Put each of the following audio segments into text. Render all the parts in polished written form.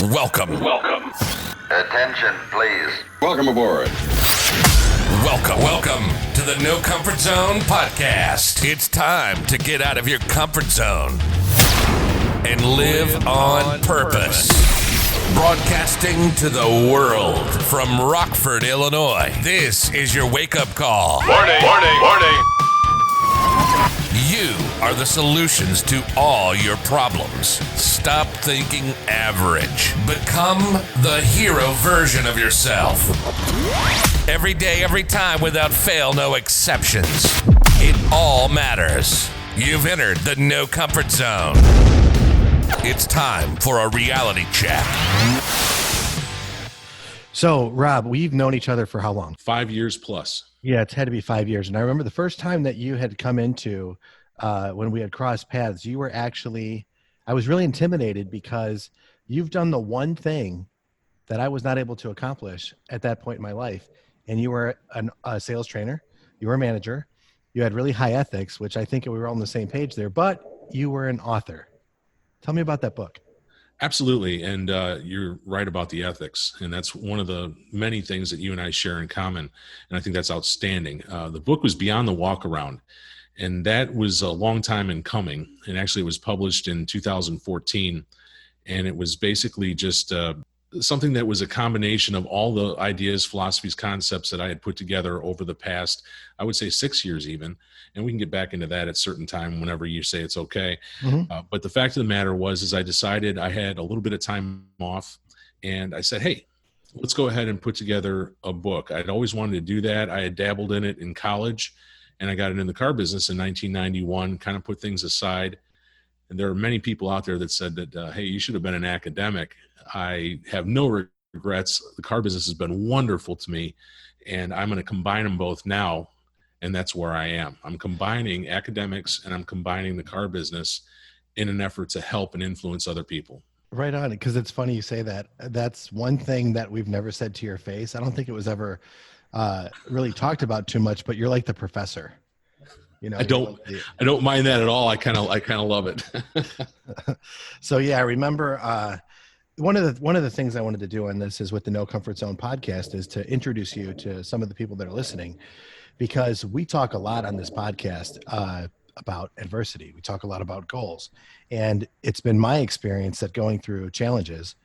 Welcome. Attention, please. Welcome aboard. Welcome to the No Comfort Zone podcast. It's time to get out of your comfort zone and live on purpose. Broadcasting to the world from Rockford, Illinois. This is your wake-up call. Warning. You are the solutions to all your problems. Stop thinking average. Become the hero version of yourself. Every day, every time, without fail, no exceptions. It all matters. You've entered the No Comfort Zone. It's time for a reality check. So, Rob, we've known each other for how long? 5 years plus. Yeah, it's had to be 5 years. And I remember the first time that you had come into when we had crossed paths, you were actually, I was really intimidated because you've done the one thing that I was not able to accomplish at that point in my life. And you were a sales trainer, you were a manager, you had really high ethics, which I think we were all on the same page there, but you were an author. Tell me about that book. Absolutely. And you're right about the ethics. And that's one of the many things that you and I share in common. And I think that's outstanding. The book was Beyond the Walk Around. And that was a long time in coming. And actually it was published in 2014. And it was basically just something that was a combination of all the ideas, philosophies, concepts that I had put together over the past, I would say 6 years even. And we can get back into that at certain time whenever you say it's okay. Mm-hmm. But the fact of the matter was I decided I had a little bit of time off. And I said, hey, let's go ahead and put together a book. I'd always wanted to do that. I had dabbled in it in college. And I got into the car business in 1991, kind of put things aside. And there are many people out there that said that, hey, you should have been an academic. I have no regrets. The car business has been wonderful to me, and I'm going to combine them both now, and that's where I am. I'm combining academics and I'm combining the car business in an effort to help and influence other people. Right on, because it's funny you say that. That's one thing that we've never said to your face. I don't think it was ever really talked about too much, but you're like the professor. You know, I don't mind that at all. I kind of love it. So yeah, I remember one of the things I wanted to do on this is with the No Comfort Zone podcast is to introduce you to some of the people that are listening, because we talk a lot on this podcast about adversity. We talk a lot about goals, and it's been my experience that going through challenges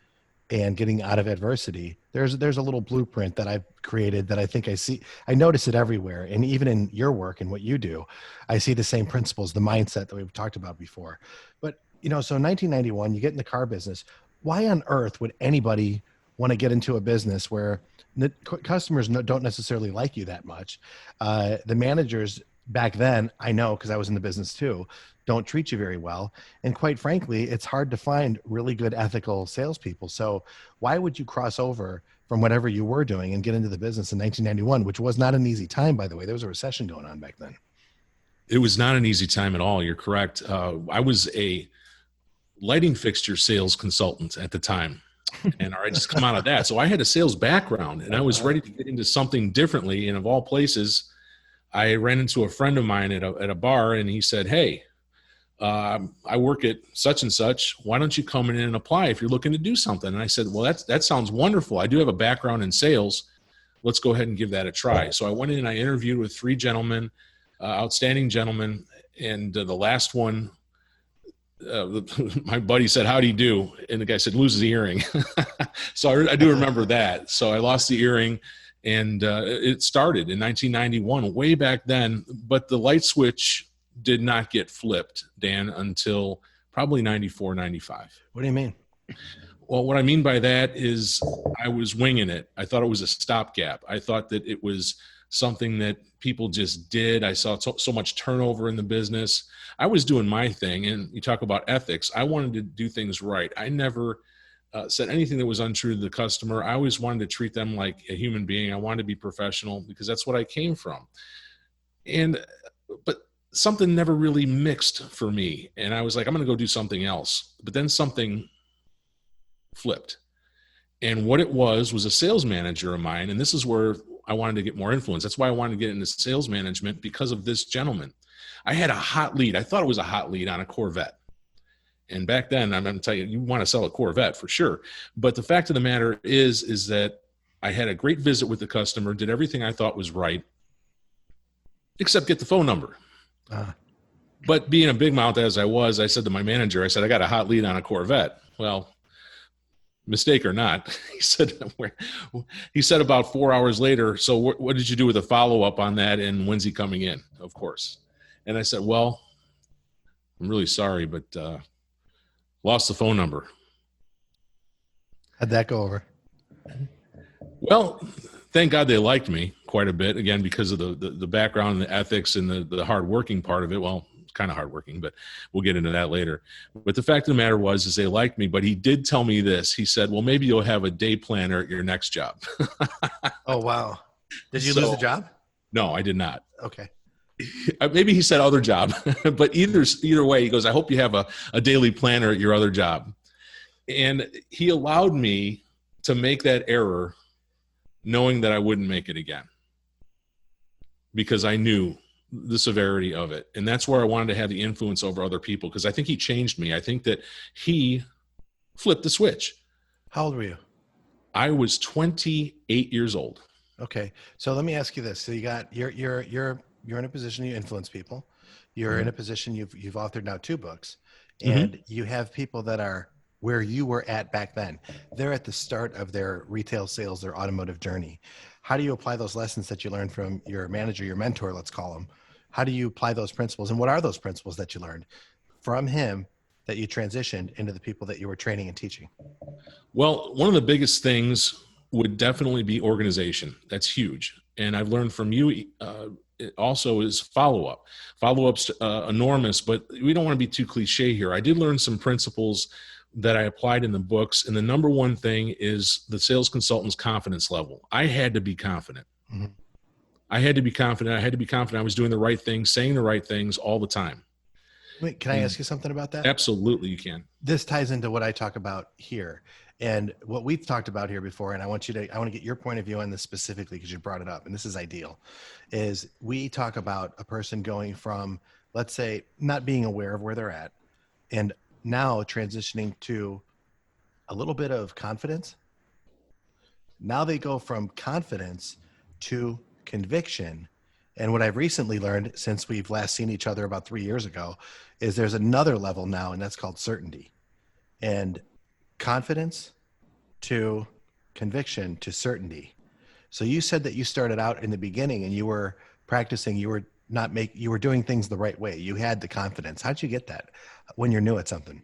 and getting out of adversity, there's a little blueprint that I've created that I think I notice it everywhere. And even in your work and what you do, I see the same principles, the mindset that we've talked about before. But, you know, so in 1991, you get in the car business. Why on earth would anybody want to get into a business where the customers don't necessarily like you that much? The managers back then, I know, because I was in the business too, don't treat you very well. And quite frankly, it's hard to find really good ethical salespeople. So why would you cross over from whatever you were doing and get into the business in 1991, which was not an easy time, by the way? There was a recession going on back then. It was not an easy time at all. You're correct. I was a lighting fixture sales consultant at the time. And I just come out of that. So I had a sales background and I was ready to get into something differently. And of all places, I ran into a friend of mine at a bar, and he said, hey, I work at such and such. Why don't you come in and apply if you're looking to do something? And I said, well, that sounds wonderful. I do have a background in sales. Let's go ahead and give that a try. So I went in and I interviewed with 3 gentlemen, outstanding gentlemen. And the last one, my buddy said, how do you do? And the guy said, loses the earring. So I do remember that. So I lost the earring, and it started in 1991, way back then. But the light switch did not get flipped, Dan, until probably 94, 95. What do you mean? Well, what I mean by that is I was winging it. I thought it was a stopgap. I thought that it was something that people just did. I saw so much turnover in the business. I was doing my thing, and you talk about ethics. I wanted to do things right. I never said anything that was untrue to the customer. I always wanted to treat them like a human being. I wanted to be professional because that's what I came from. But something never really mixed for me. And I was like, I'm going to go do something else. But then something flipped. And what it was a sales manager of mine. And this is where I wanted to get more influence. That's why I wanted to get into sales management, because of this gentleman. I had a hot lead. I thought it was a hot lead on a Corvette. And back then, I'm telling you, you want to sell a Corvette for sure. But the fact of the matter is that I had a great visit with the customer, did everything I thought was right, except get the phone number. But being a big mouth as I was, I said to my manager, I said, I got a hot lead on a Corvette. Well, mistake or not, he said about 4 hours later, so what did you do with a follow-up on that, and when's he coming in? Of course. And I said, well, I'm really sorry, but lost the phone number. How'd that go over? Well, thank God they liked me quite a bit, again, because of the background and the ethics and the hard-working part of it. Well, kind of hardworking, but we'll get into that later. But the fact of the matter is they liked me, but he did tell me this. He said, well, maybe you'll have a day planner at your next job. Oh, wow. Did you lose the job? No, I did not. Okay. Maybe he said other job, but either way, he goes, I hope you have a daily planner at your other job. And he allowed me to make that error knowing that I wouldn't make it again because I knew the severity of it. And that's where I wanted to have the influence over other people, because I think he changed me. I think that he flipped the switch. How old were you? I was 28 years old. Okay. So let me ask you this. So you're in a position you influence people. You're in a position you've authored now 2 books, and you have people that are where you were at back then. They're at the start of their retail sales, their automotive journey. How do you apply those lessons that you learned from your manager, your mentor, let's call him? How do you apply those principles? And what are those principles that you learned from him that you transitioned into the people that you were training and teaching? Well, one of the biggest things would definitely be organization. That's huge. And I've learned from you also is follow-up. Follow-up's enormous, but we don't want to be too cliche here. I did learn some principles that I applied in the books. And the number one thing is the sales consultant's confidence level. I had to be confident. Mm-hmm. I had to be confident. I was doing the right things, saying the right things all the time. Wait, can I ask you something about that? Absolutely, you can. This ties into what I talk about here and what we've talked about here before. And I want to get your point of view on this specifically because you brought it up. And this is ideal, is we talk about a person going from, let's say, not being aware of where they're at and now transitioning to a little bit of confidence. Now they go from confidence to conviction. And what I've recently learned since we've last seen each other about 3 years ago is there's another level now, and that's called certainty. And confidence to conviction to certainty. So you said that you started out in the beginning and you were practicing, you were doing things the right way. You had the confidence. How'd you get that when you're new at something?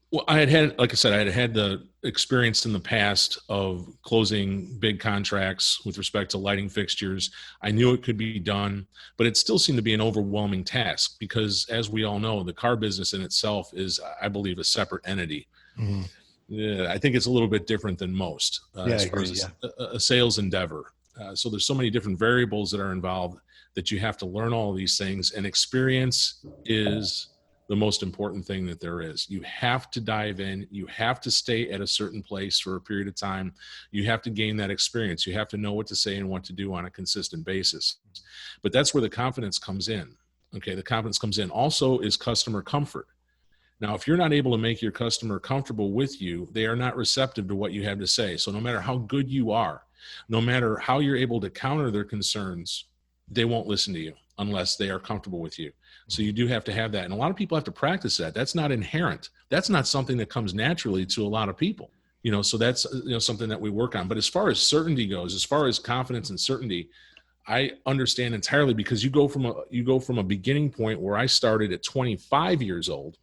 Well, like I said, I had the experience in the past of closing big contracts with respect to lighting fixtures. I knew it could be done, but it still seemed to be an overwhelming task because, as we all know, the car business in itself is, I believe, a separate entity. Mm-hmm. Yeah, I think it's a little bit different than most as far as a sales endeavor. So there's so many different variables that are involved that you have to learn all of these things, and experience is the most important thing that there is. You have to dive in. You have to stay at a certain place for a period of time. You have to gain that experience. You have to know what to say and what to do on a consistent basis. But that's where the confidence comes in. Okay, the confidence comes in. Also is customer comfort. Now, if you're not able to make your customer comfortable with you, they are not receptive to what you have to say. So no matter how good you are, no matter how you're able to counter their concerns, they won't listen to you unless they are comfortable with you. So you do have to have that. And a lot of people have to practice that. That's not inherent. That's not something that comes naturally to a lot of people. So that's something that we work on. But as far as certainty goes, as far as confidence and certainty, I understand entirely because you go from a beginning point where I started at 25 years old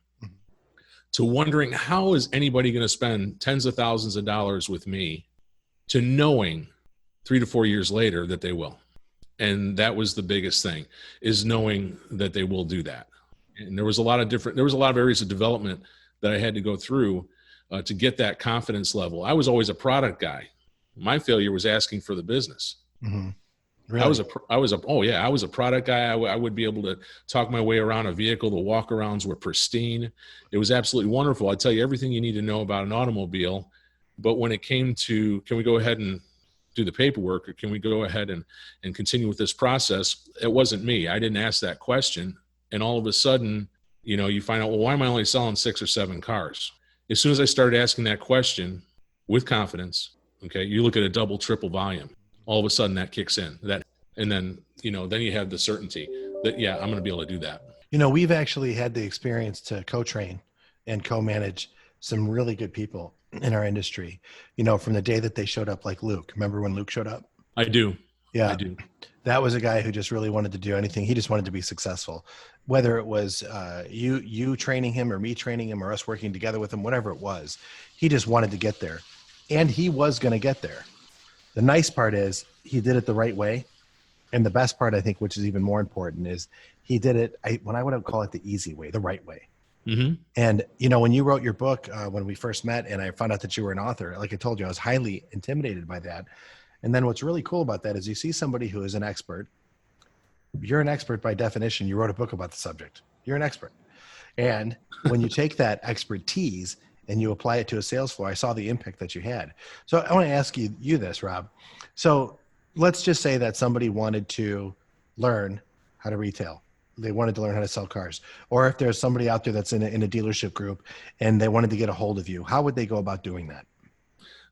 to wondering how is anybody going to spend tens of thousands of dollars with me, to knowing 3 to 4 years later that they will. And that was the biggest thing, is knowing that they will do that. And there was a lot of areas of development that I had to go through to get that confidence level. I was always a product guy. My failure was asking for the business. Mm-hmm. Really? I was a product guy. I would be able to talk my way around a vehicle. The walk-arounds were pristine. It was absolutely wonderful. I tell you everything you need to know about an automobile. But when it came to, can we go ahead and do the paperwork, or can we go ahead and continue with this process? It wasn't me. I didn't ask that question. And all of a sudden, you find out, well, why am I only selling 6 or 7 cars? As soon as I started asking that question with confidence, okay, you look at a double, triple volume, all of a sudden that kicks in. And then, then you have the certainty that, yeah, I'm going to be able to do that. We've actually had the experience to co-train and co-manage some really good people in our industry, from the day that they showed up, like Luke. Remember when Luke showed up? I do. Yeah. I do. That was a guy who just really wanted to do anything. He just wanted to be successful, whether it was you training him or me training him or us working together with him, whatever it was. He just wanted to get there, and he was going to get there. The nice part is he did it the right way. And the best part, I think, which is even more important, is he did it, when I would call it the easy way, the right way. Mm-hmm. And, when you wrote your book, when we first met and I found out that you were an author, like I told you, I was highly intimidated by that. And then what's really cool about that is you see somebody who is an expert. You're an expert by definition. You wrote a book about the subject. You're an expert. And when you take that expertise and you apply it to a sales floor, I saw the impact that you had. So I want to ask you this, Rob. So let's just say that somebody wanted to learn how to retail. They wanted to learn how to sell cars. Or if there's somebody out there that's in a dealership group and they wanted to get a hold of you, how would they go about doing that?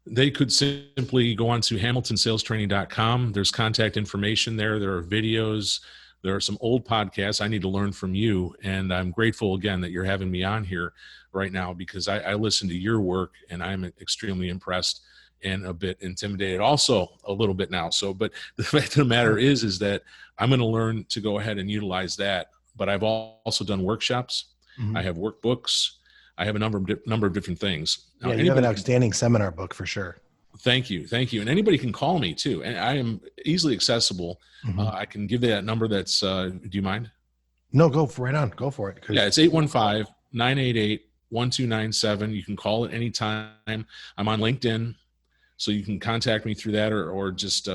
They could simply go on to hamiltonsalestraining.com. There's contact information there. There are videos. There are some old podcasts. I need to learn from you. And I'm grateful again that you're having me on here right now, because I listen to your work and I'm extremely impressed and a bit intimidated also a little bit now. So, but the fact of the matter is that I'm going to learn to go ahead and utilize that. But I've also done workshops. Mm-hmm. I have workbooks. I have a number of different things. Now, yeah, you have an outstanding seminar book for sure. Thank you. And anybody can call me too. And I am easily accessible. Mm-hmm. I can give you that number. That's, do you mind? No, right on. Go for it. Yeah, it's 815-988-1297. You can call at any time. I'm on LinkedIn, so you can contact me through that or just,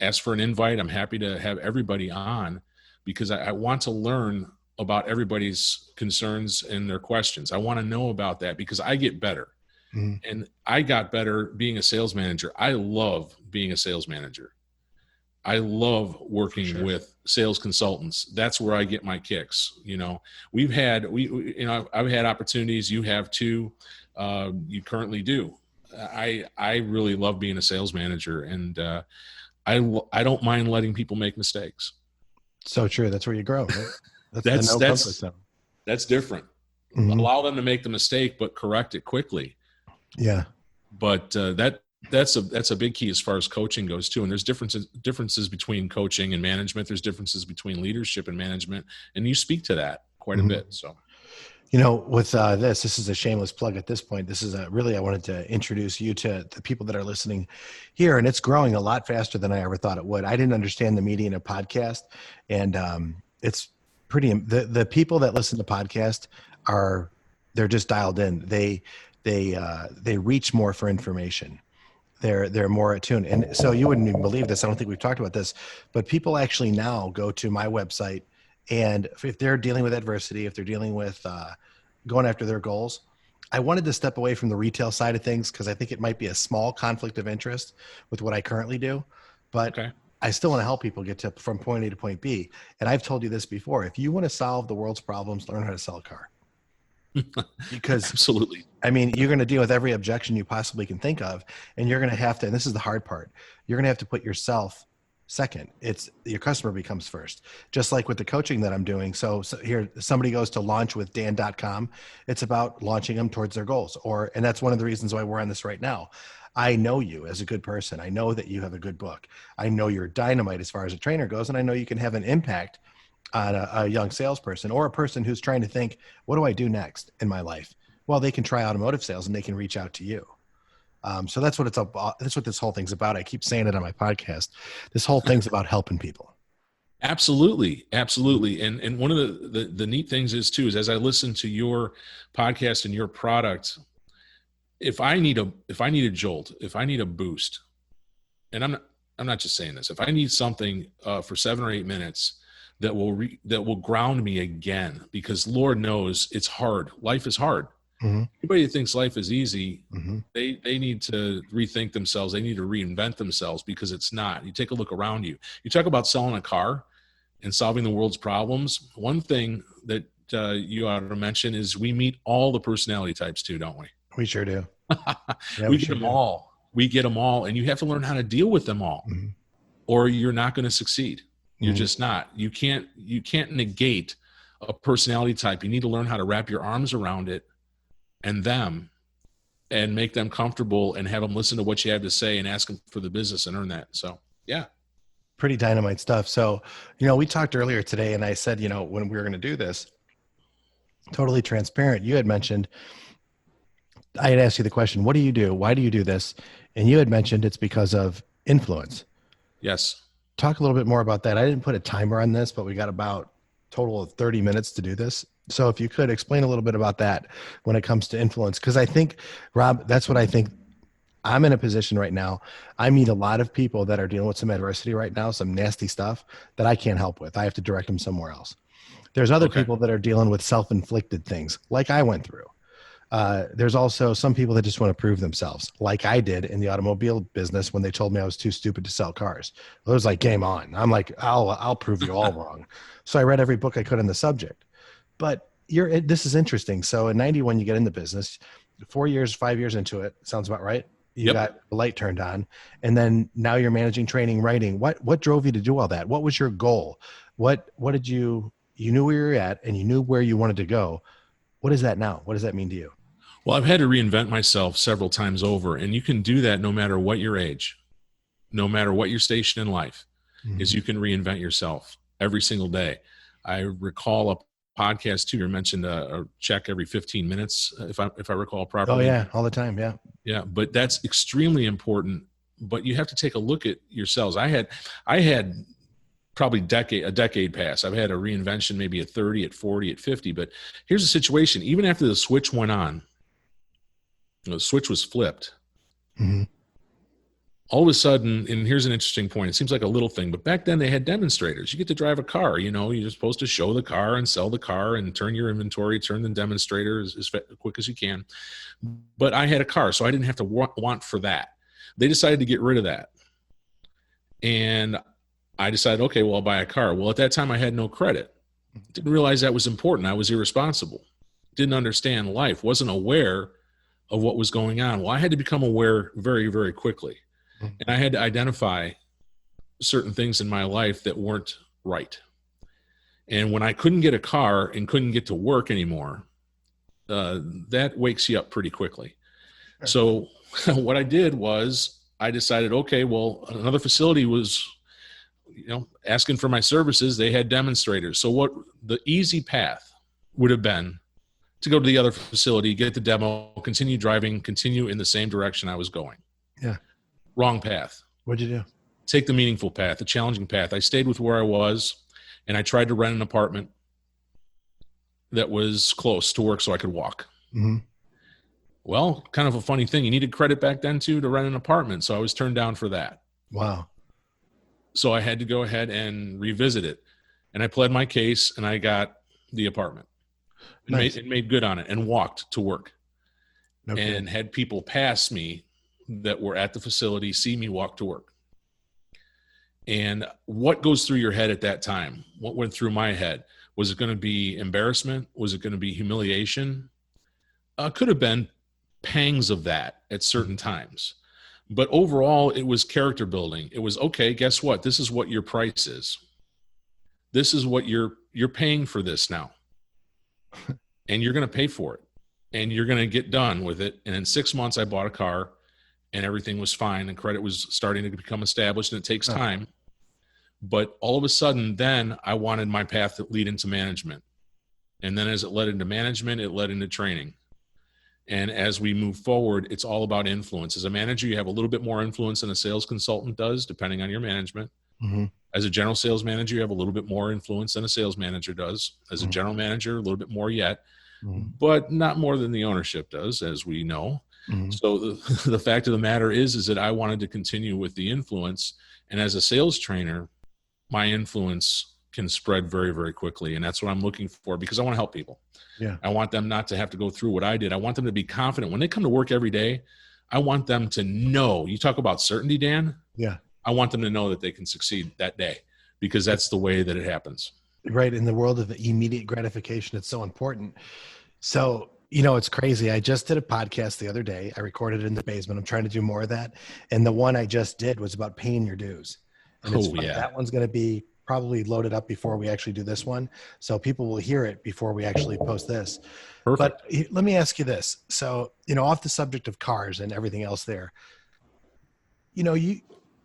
ask for an invite. I'm happy to have everybody on, because I want to learn about everybody's concerns and their questions. I want to know about that because I get better. Mm-hmm. And I got better being a sales manager. I love being a sales manager. I love working with sales consultants. That's where I get my kicks. I've had opportunities. You have too. You currently do. I really love being a sales manager, and I don't mind letting people make mistakes. So true. That's where you grow. Right? That's different. Mm-hmm. Allow them to make the mistake, but correct it quickly. Yeah. But that's a big key as far as coaching goes too. And there's differences between coaching and management. There's differences between leadership and management, and you speak to that quite mm-hmm. a bit. So, with this is a shameless plug at this point. This is really, I wanted to introduce you to the people that are listening here, and it's growing a lot faster than I ever thought it would. I didn't understand the median of podcast, and it's pretty. The people that listen to podcast they're just dialed in. They reach more for information. They're more attuned. And so you wouldn't even believe this. I don't think we've talked about this, but people actually now go to my website, and if they're dealing with adversity, if they're dealing with going after their goals, I wanted to step away from the retail side of things because I think it might be a small conflict of interest with what I currently do, but I still want to help people get from point A to point B. And I've told you this before, if you want to solve the world's problems, learn how to sell a car. Because absolutely, you're going to deal with every objection you possibly can think of, and you're going to have to, and this is the hard part, you're going to have to put yourself second. It's your customer becomes first, just like with the coaching that I'm doing. So here, somebody goes to launchwithdan.com. It's about launching them towards their goals, and that's one of the reasons why we're on this right now. I know you as a good person. I know that you have a good book. I know you're dynamite as far as a trainer goes, and I know you can have an impact on a young salesperson or a person who's trying to think, what do I do next in my life? Well, they can try automotive sales and they can reach out to you. So that's what it's about. That's what this whole thing's about. I keep saying it on my podcast. This whole thing's about helping people. Absolutely. Absolutely. And one of the neat things is as I listen to your podcast and your product, if I need a jolt, if I need a boost, and I'm not just saying this, if I need something for 7 or 8 minutes that will ground me again, because Lord knows it's hard. Life is hard. Mm-hmm. Anybody that thinks life is easy, mm-hmm. they need to rethink themselves. They need to reinvent themselves, because it's not. You take a look around you. You talk about selling a car and solving the world's problems. One thing that you ought to mention is we meet all the personality types too, don't we? We sure do. Yeah, we sure get them do. all. We get them all, and you have to learn how to deal with them all, or you're not going to succeed. You're just not. You can't negate a personality type. You need to learn how to wrap your arms around it and them, and make them comfortable, and have them listen to what you have to say, and ask them for the business and earn that. So, yeah. Pretty dynamite stuff. So, we talked earlier today, and I said, when we were going to do this, totally transparent, you had mentioned, I had asked you the question, what do you do? Why do you do this? And you had mentioned it's because of influence. Yes. Talk a little bit more about that. I didn't put a timer on this, but we got about total of 30 minutes to do this. So if you could explain a little bit about that when it comes to influence, because I think, Rob, that's what I think. I'm in a position right now. I meet a lot of people that are dealing with some adversity right now, some nasty stuff that I can't help with. I have to direct them somewhere else. There's other people that are dealing with self-inflicted things like I went through. There's also some people that just want to prove themselves, like I did in the automobile business when they told me I was too stupid to sell cars. It was like, game on. I'm like, I'll prove you all wrong. So I read every book I could on the subject. But this is interesting. So in 91, you get in the business, 5 years into it. Sounds about right. You got the light turned on, and then now you're managing, training, writing. What drove you to do all that? What was your goal? What did you knew where you're at, and you knew where you wanted to go. What is that now? What does that mean to you? Well, I've had to reinvent myself several times over, and you can do that no matter what your age, no matter what your station in life, is you can reinvent yourself every single day. I recall a podcast too. You mentioned a check every 15 minutes, if I recall properly. Oh yeah, all the time. Yeah. Yeah. But that's extremely important, but you have to take a look at yourselves. I had probably a decade pass. I've had a reinvention, maybe at 30, at 40, at 50, but here's the situation. Even after the switch went on, the switch was flipped. All of a sudden, and here's an interesting point. It seems like a little thing, but back then they had demonstrators. You get to drive a car, you're supposed to show the car and sell the car and turn your inventory, turn the demonstrator as quick as you can. But I had a car, so I didn't have to want for that. They decided to get rid of that. And I decided, okay, well, I'll buy a car. Well, at that time I had no credit. Didn't realize that was important. I was irresponsible. Didn't understand life. Wasn't aware of what was going on. Well, I had to become aware very, very quickly. And I had to identify certain things in my life that weren't right. And when I couldn't get a car and couldn't get to work anymore, that wakes you up pretty quickly. So what I did was I decided, okay, well, another facility was, asking for my services. They had demonstrators. So what the easy path would have been to go to the other facility, get the demo, continue driving, continue in the same direction I was going. Yeah. Wrong path. What'd you do? Take the meaningful path, the challenging path. I stayed with where I was, and I tried to rent an apartment that was close to work so I could walk. Well, kind of a funny thing. You needed credit back then too to rent an apartment. So I was turned down for that. Wow. So I had to go ahead and revisit it. And I pled my case, and I got the apartment. It made good on it, and walked to work. And had people pass me that were at the facility see me walk to work. And what goes through your head at that time? What went through my head? Was it going to be embarrassment? Was it going to be humiliation? Could have been pangs of that at certain times. But overall, it was character building. It was, okay, guess what? This is what your price is. This is what you're paying for this now. And you're going to pay for it. And you're going to get done with it. And in 6 months, I bought a car, and everything was fine, and credit was starting to become established, and it takes time. But all of a sudden, then I wanted my path to lead into management. And then as it led into management, it led into training. And as we move forward, it's all about influence. As a manager, you have a little bit more influence than a sales consultant does, depending on your management. As a general sales manager, you have a little bit more influence than a sales manager does. As a general manager, a little bit more yet, but not more than the ownership does, as we know. So the fact of the matter is that I wanted to continue with the influence. And as a sales trainer, my influence can spread very, very quickly. And that's what I'm looking for, because I want to help people. Yeah. I want them not to have to go through what I did. I want them to be confident when they come to work every day. I want them to know. You talk about certainty, Dan. Yeah. I want them to know that they can succeed that day, because that's the way that it happens. right. In the world of the immediate gratification, it's so important. So, you know, it's crazy. I just did a podcast the other day. I recorded it in the basement. I'm trying to do more of that. And the one I just did was about paying your dues. And it's funny, that one's going to be probably loaded up before we actually do this one. So people will hear it before we actually post this. Perfect. But let me ask you this. So, you know, off the subject of cars and everything else there, you know,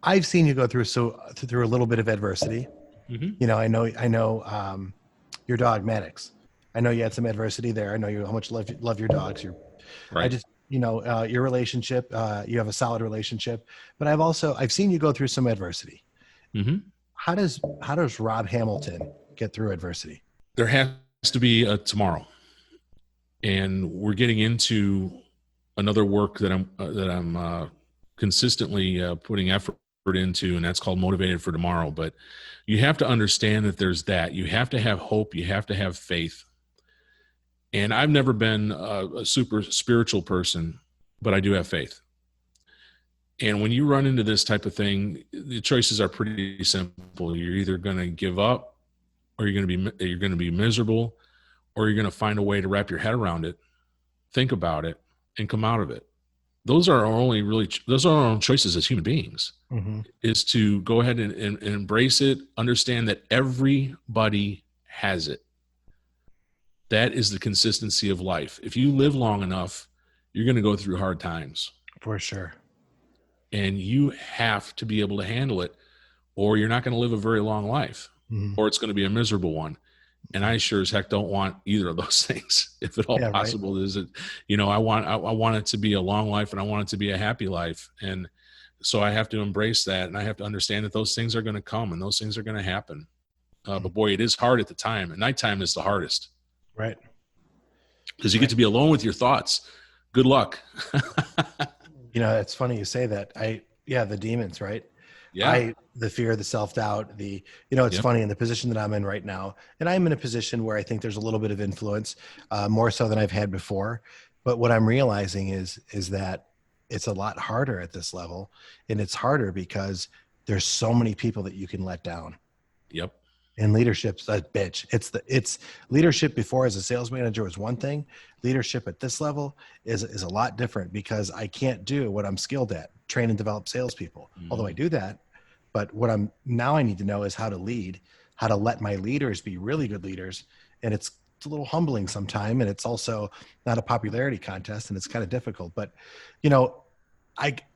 I've seen you go through a little bit of adversity. Mm-hmm. You know, I know your dog Maddox. I know you had some adversity there. I know how much love your dogs. Right. I just, you know, your relationship, you have a solid relationship, but I've seen you go through some adversity. Mm-hmm. How does Rob Hamilton get through adversity? There has to be a tomorrow, and we're getting into another work that I'm consistently putting effort into, and that's called Motivated for Tomorrow. But you have to understand that there's that. You have to have hope. You have to have faith. And I've never been a super spiritual person, but I do have faith. And when you run into this type of thing, the choices are pretty simple. You're either going to give up, or you're going to be miserable, or you're going to find a way to wrap your head around it, think about it, and come out of it. Those are our own choices as human beings, Mm-hmm. is to go ahead and embrace it, understand that everybody has it. That is the consistency of life. If you live long enough, you're going to go through hard times. For sure. And you have to be able to handle it, or you're not going to live a very long life, Mm-hmm. or it's going to be a miserable one. And I sure as heck don't want either of those things, if at all possible. Right. Is it, you know, I want it to be a long life, and I want it to be a happy life. And so I have to embrace that, and I have to understand that those things are going to come and those things are going to happen. But boy, it is hard at the time. And nighttime is the hardest. Right. Because you get to be alone with your thoughts. Good luck. You know, it's funny you say that. The demons, right? Yeah. The fear, the self-doubt, it's funny in the position that I'm in right now. And I'm in a position where I think there's a little bit of influence, more so than I've had before. But what I'm realizing is that it's a lot harder at this level. And it's harder because there's so many people that you can let down. Yep. And leadership's a bitch. It's leadership before as a sales manager was one thing. Leadership at this level is a lot different, because I can't do what I'm skilled at, train and develop salespeople. Mm-hmm. Although I do that, but what I need to know is how to lead, how to let my leaders be really good leaders. And it's a little humbling sometime, and it's also not a popularity contest, and it's kind of difficult. But, you know,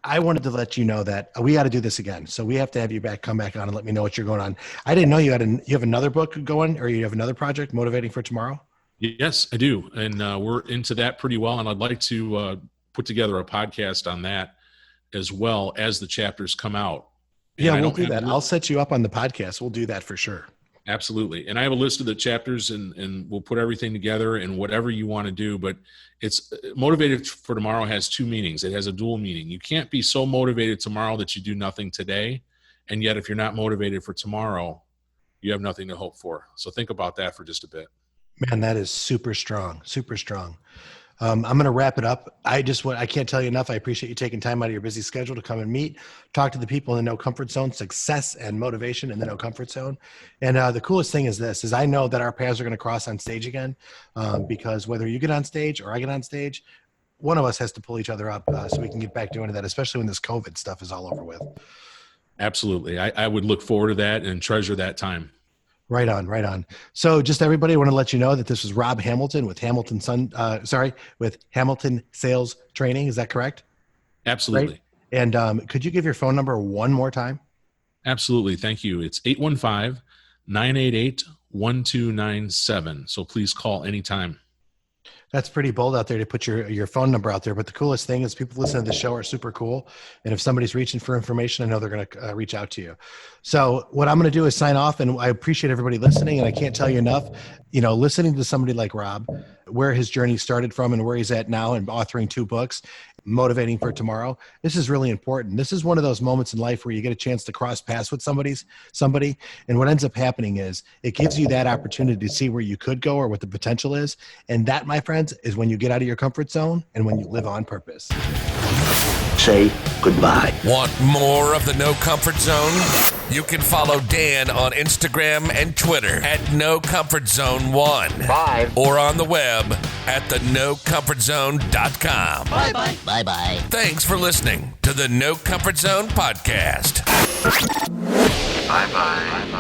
I wanted to let you know that we got to do this again. So we have to have you come back on and let me know what you're going on. I didn't know you have another book going, or you have another project, Motivating for Tomorrow. Yes, I do. And we're into that pretty well. And I'd like to put together a podcast on that as well as the chapters come out. And yeah, we'll do that. I'll set you up on the podcast. We'll do that for sure. Absolutely. And I have a list of the chapters, and we'll put everything together and whatever you want to do. But it's Motivated for Tomorrow has two meanings. It has a dual meaning. You can't be so motivated tomorrow that you do nothing today. And yet, if you're not motivated for tomorrow, you have nothing to hope for. So think about that for just a bit. Man, that is super strong, super strong. I'm going to wrap it up. I can't tell you enough. I appreciate you taking time out of your busy schedule to come and meet, talk to the people in the No Comfort Zone, success and motivation in the No Comfort Zone. And the coolest thing is I know that our paths are going to cross on stage again, because whether you get on stage or I get on stage, one of us has to pull each other up so we can get back doing that, especially when this COVID stuff is all over with. Absolutely. I would look forward to that and treasure that time. Right on. So just everybody, I want to let you know that this is Rob Hamilton with Hamilton Sales Training. Is that correct? Absolutely. Right? And could you give your phone number one more time? Absolutely. Thank you. It's 815-988-1297. So please call anytime. That's pretty bold out there to put your phone number out there. But the coolest thing is people listening to the show are super cool. And if somebody's reaching for information, I know they're going to reach out to you. So what I'm going to do is sign off, and I appreciate everybody listening. And I can't tell you enough, listening to somebody like Rob, where his journey started from and where he's at now, and authoring 2 books. motivating for tomorrow. This is really important. This is one of those moments in life where you get a chance to cross paths with somebody. And what ends up happening is it gives you that opportunity to see where you could go or what the potential is. And that, my friends, is when you get out of your comfort zone and when you live on purpose. Say goodbye. Want more of the No Comfort Zone? You can follow Dan on Instagram and Twitter at NoComfortZone1. Bye. Or on the web at thenocomfortzone.com. Bye-bye. Bye-bye. Thanks for listening to the No Comfort Zone podcast. Bye-bye.